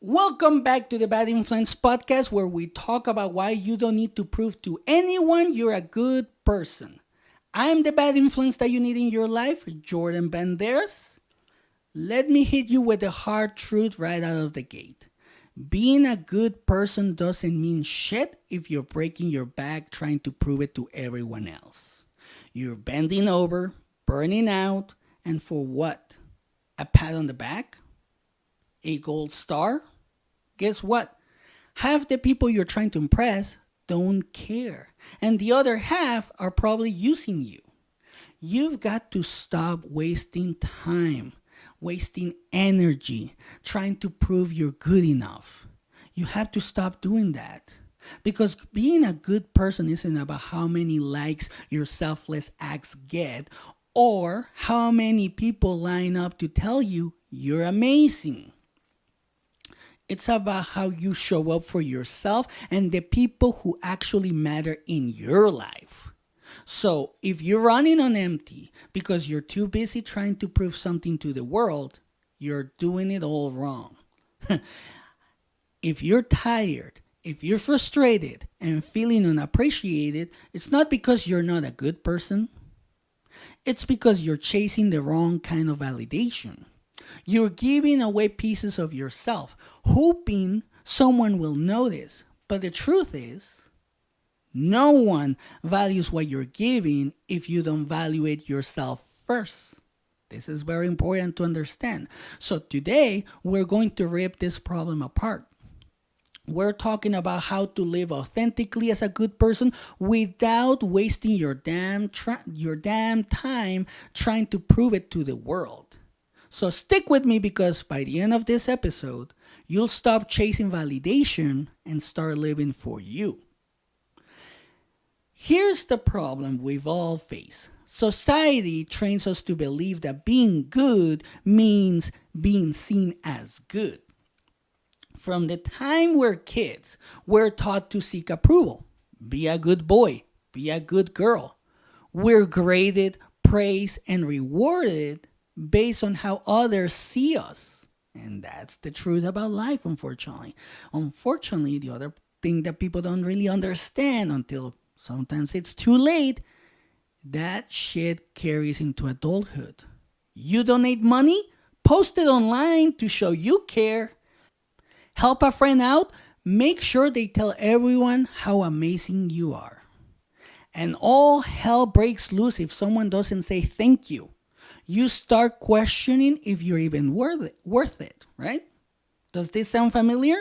Welcome back to the Bad Influence Podcast, where we talk about why you don't need to prove to anyone you're a good person. I'm the bad influence that you need in your life, Bjordan Banderas. Let me hit you with the hard truth right out of the gate. Being a good person doesn't mean shit if you're breaking your back trying to prove it to everyone else. You're bending over, burning out, and for what? A pat on the back? A gold star? Guess what? Half the people you're trying to impress don't care, and the other half are probably using you. You've got to stop wasting time, wasting energy, trying to prove you're good enough. You have to stop doing that. Because being a good person isn't about how many likes your selfless acts get or how many people line up to tell you you're amazing. It's about how you show up for yourself and the people who actually matter in your life. So, if you're running on empty because you're too busy trying to prove something to the world, you're doing it all wrong. If you're tired, if you're frustrated and feeling unappreciated, it's not because you're not a good person. It's because you're chasing the wrong kind of validation. You're giving away pieces of yourself, hoping someone will notice. But the truth is, no one values what you're giving if you don't value it yourself first. This is very important to understand. So today, we're going to rip this problem apart. We're talking about how to live authentically as a good person without wasting your damn time trying to prove it to the world. So stick with me because by the end of this episode, you'll stop chasing validation and start living for you. Here's the problem we've all faced. Society trains us to believe that being good means being seen as good. From the time we're kids, we're taught to seek approval. Be a good boy. Be a good girl. We're graded, praised, and rewarded based on how others see us. And that's the truth about life, unfortunately. Unfortunately, the other thing that people don't really understand until sometimes it's too late, that shit carries into adulthood. You donate money, post it online to show you care. Help a friend out, make sure they tell everyone how amazing you are. And all hell breaks loose if someone doesn't say thank you. You start questioning if you're even worth it, right? Does this sound familiar?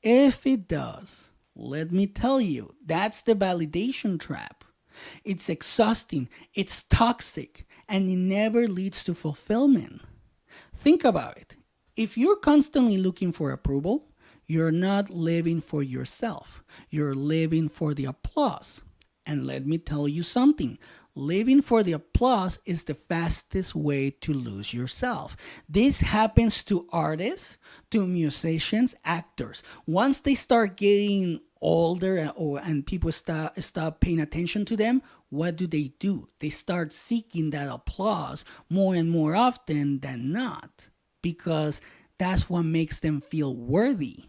If it does, let me tell you, that's the validation trap. It's exhausting, it's toxic, and it never leads to fulfillment. Think about it. If you're constantly looking for approval, you're not living for yourself. You're living for the applause. And let me tell you something. Living for the applause is the fastest way to lose yourself. This happens to artists, to musicians, actors. Once they start getting older and people stop paying attention to them, what do? They start seeking that applause more and more often than not, because that's what makes them feel worthy.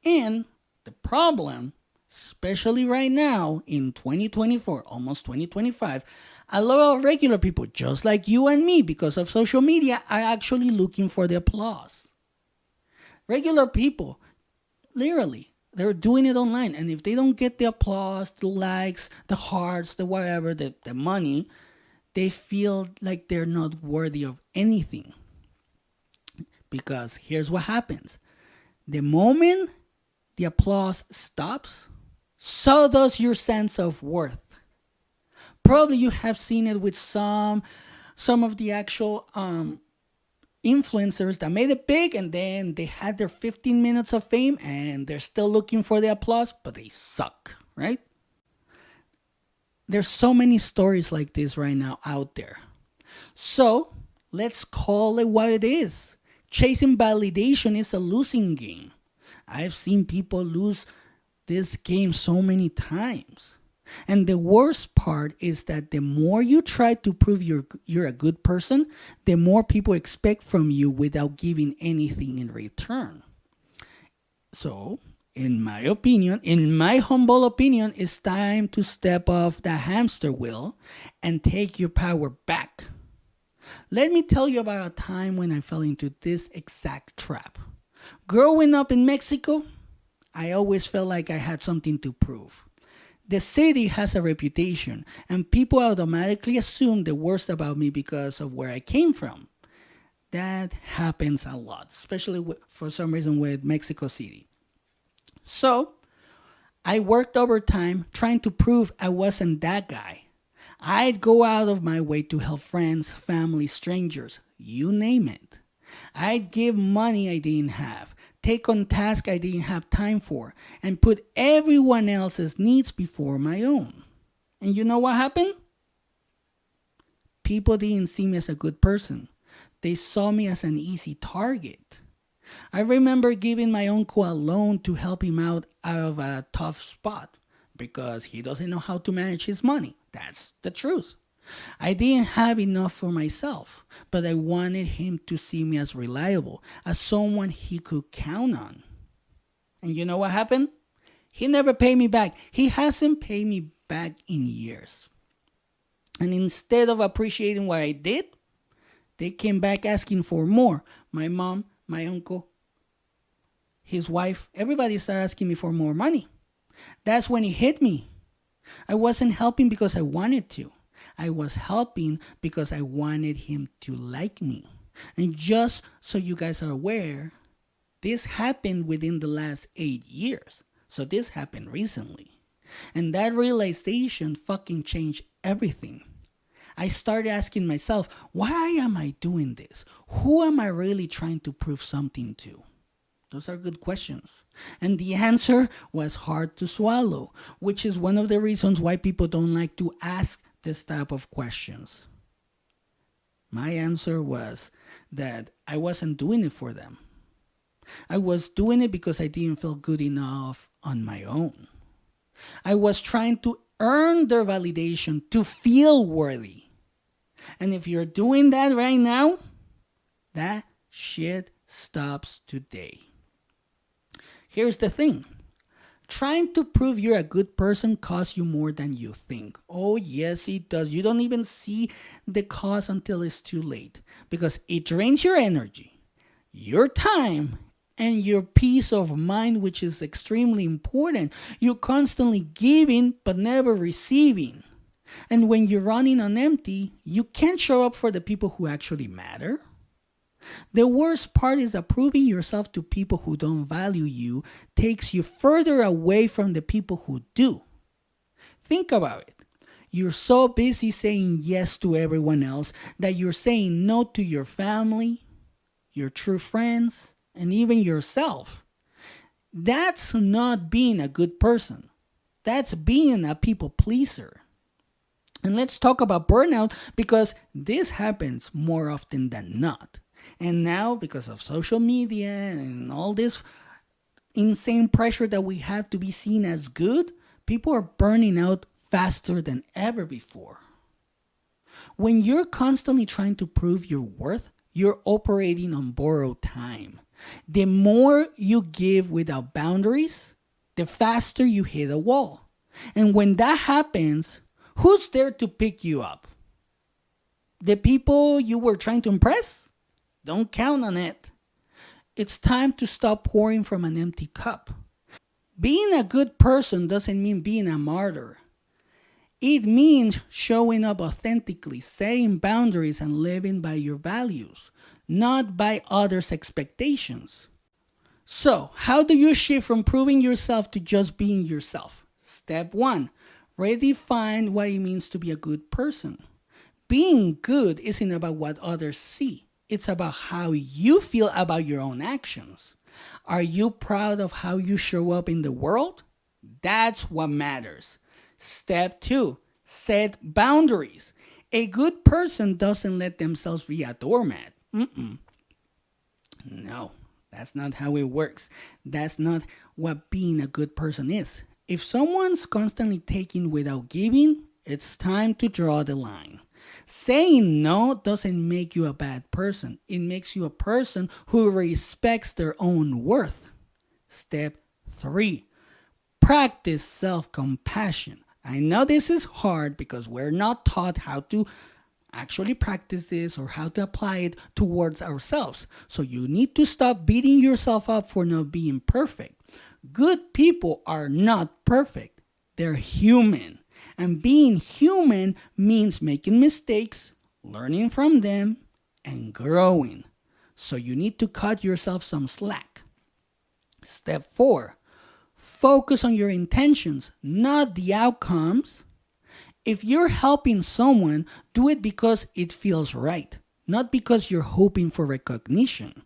And the problem, especially right now in 2024, almost 2025, a lot of regular people, just like you and me, because of social media, are actually looking for the applause. Regular people, literally, they're doing it online. And if they don't get the applause, the likes, the hearts, the whatever, the money, they feel like they're not worthy of anything. Because here's what happens. The moment the applause stops, so does your sense of worth. Probably you have seen it with some of the actual influencers that made it big, and then they had their 15 minutes of fame and they're still looking for the applause, but they suck, right? There's so many stories like this right now out there. So let's call it what it is. Chasing validation is a losing game. I've seen people lose this game so many times. And the worst part is that the more you try to prove you're a good person, the more people expect from you without giving anything in return. So, in my humble opinion, it's time to step off the hamster wheel and take your power back. Let me tell you about a time when I fell into this exact trap. Growing up in Mexico, I always felt like I had something to prove. The city has a reputation, and people automatically assume the worst about me because of where I came from. That happens a lot, especially for some reason with Mexico City. So, I worked overtime trying to prove I wasn't that guy. I'd go out of my way to help friends, family, strangers, you name it. I'd give money I didn't have, take on tasks I didn't have time for, and put everyone else's needs before my own. And you know what happened? People didn't see me as a good person. They saw me as an easy target. I remember giving my uncle a loan to help him out of a tough spot because he doesn't know how to manage his money. That's the truth. I didn't have enough for myself, but I wanted him to see me as reliable, as someone he could count on. And you know what happened? He never paid me back. He hasn't paid me back in years. And instead of appreciating what I did, they came back asking for more. My mom, my uncle, his wife, everybody started asking me for more money. That's when it hit me. I wasn't helping because I wanted to. I was helping because I wanted him to like me. And just so you guys are aware, this happened within the last 8 years. So this happened recently. And that realization fucking changed everything. I started asking myself, why am I doing this? Who am I really trying to prove something to? Those are good questions. And the answer was hard to swallow, which is one of the reasons why people don't like to ask this type of questions. My answer was that I wasn't doing it for them. I was doing it because I didn't feel good enough on my own. I was trying to earn their validation to feel worthy. And if you're doing that right now, that shit stops today. Here's the thing. Trying to prove you're a good person costs you more than you think. Oh, yes, it does. You don't even see the cost until it's too late because it drains your energy, your time, and your peace of mind, which is extremely important. You're constantly giving but never receiving. And when you're running on empty, you can't show up for the people who actually matter. The worst part is that proving yourself to people who don't value you takes you further away from the people who do. Think about it. You're so busy saying yes to everyone else that you're saying no to your family, your true friends, and even yourself. That's not being a good person. That's being a people pleaser. And let's talk about burnout because this happens more often than not. And now, because of social media and all this insane pressure that we have to be seen as good, people are burning out faster than ever before. When you're constantly trying to prove your worth, you're operating on borrowed time. The more you give without boundaries, the faster you hit a wall. And when that happens, who's there to pick you up? The people you were trying to impress? Don't count on it. It's time to stop pouring from an empty cup. Being a good person doesn't mean being a martyr. It means showing up authentically, setting boundaries, and living by your values, not by others' expectations. So, how do you shift from proving yourself to just being yourself? Step 1. Redefine what it means to be a good person. Being good isn't about what others see. It's about how you feel about your own actions. Are you proud of how you show up in the world? That's what matters. Step 2. Set boundaries. A good person doesn't let themselves be a doormat. No, that's not how it works. That's not what being a good person is. If someone's constantly taking without giving, it's time to draw the line. Saying no doesn't make you a bad person. It makes you a person who respects their own worth. Step 3. Practice self-compassion. I know this is hard because we're not taught how to actually practice this or how to apply it towards ourselves. So you need to stop beating yourself up for not being perfect. Good people are not perfect. They're human. And being human means making mistakes, learning from them, and growing. So you need to cut yourself some slack. Step 4. Focus on your intentions, not the outcomes. If you're helping someone, do it because it feels right, not because you're hoping for recognition.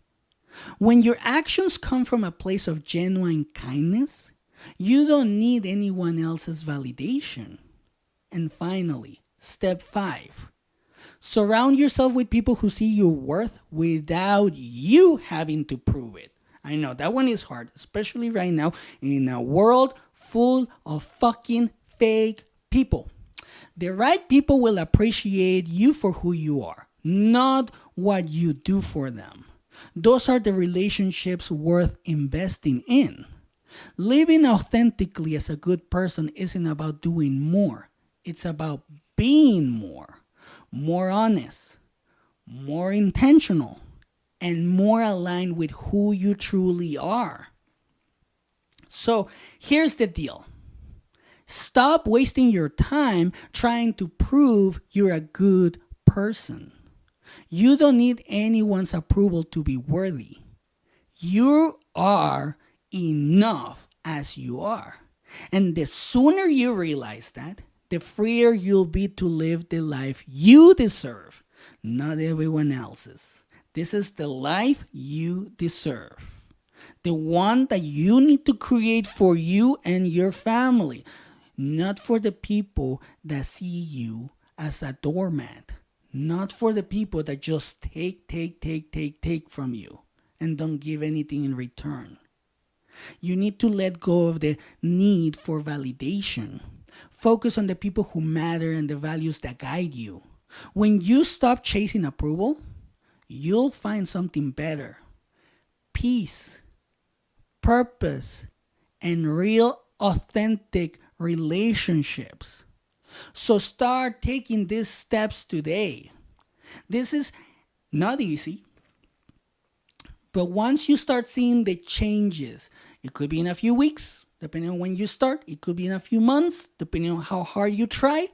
When your actions come from a place of genuine kindness, you don't need anyone else's validation. And finally, step 5. Surround yourself with people who see your worth without you having to prove it. I know that one is hard, especially right now in a world full of fucking fake people. The right people will appreciate you for who you are, not what you do for them. Those are the relationships worth investing in. Living authentically as a good person isn't about doing more. It's about being more honest, more intentional, and more aligned with who you truly are. So here's the deal. Stop wasting your time trying to prove you're a good person. You don't need anyone's approval to be worthy. You are enough as you are. And the sooner you realize that, the freer you'll be to live the life you deserve, not everyone else's. This is the life you deserve. The one that you need to create for you and your family, not for the people that see you as a doormat, not for the people that just take from you and don't give anything in return. You need to let go of the need for validation. Focus on the people who matter and the values that guide you. When you stop chasing approval, you'll find something better. Peace, purpose, and real authentic relationships. So start taking these steps today. This is not easy, but once you start seeing the changes, it could be in a few weeks, depending on when you start. It could be in a few months, depending on how hard you try.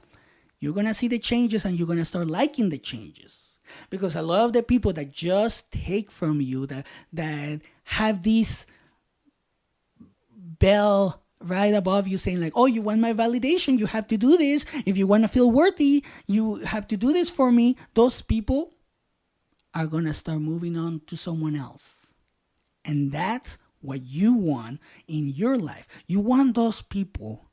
You're going to see the changes and you're going to start liking the changes. Because a lot of the people that just take from you, that have this bell right above you saying like, oh, you want my validation, you have to do this. If you want to feel worthy, you have to do this for me. Those people are going to start moving on to someone else. And that's what you want in your life. You want those people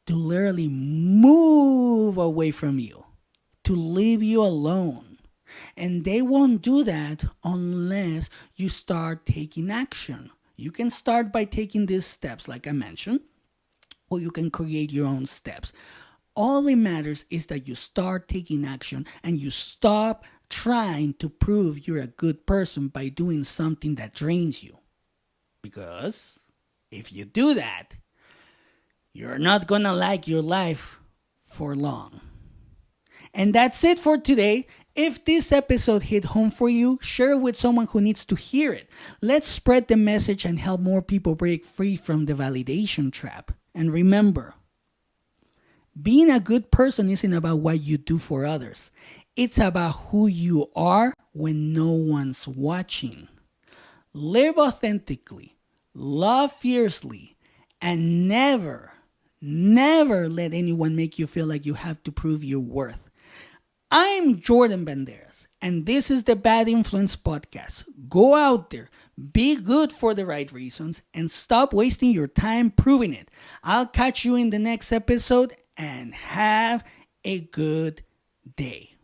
to literally move away from you, to leave you alone. And they won't do that unless you start taking action. You can start by taking these steps, like I mentioned, or you can create your own steps. All that matters is that you start taking action and you stop trying to prove you're a good person by doing something that drains you. Because if you do that, you're not gonna like your life for long. And that's it for today. If this episode hit home for you, share it with someone who needs to hear it. Let's spread the message and help more people break free from the validation trap. And remember, being a good person isn't about what you do for others. It's about who you are when no one's watching. Live authentically, love fiercely, and never let anyone make you feel like you have to prove your worth. I'm Bjordan Banderas, and this is the Bad Influence Podcast. Go out there, be good for the right reasons, and stop wasting your time proving it. I'll catch you in the next episode, and have a good day.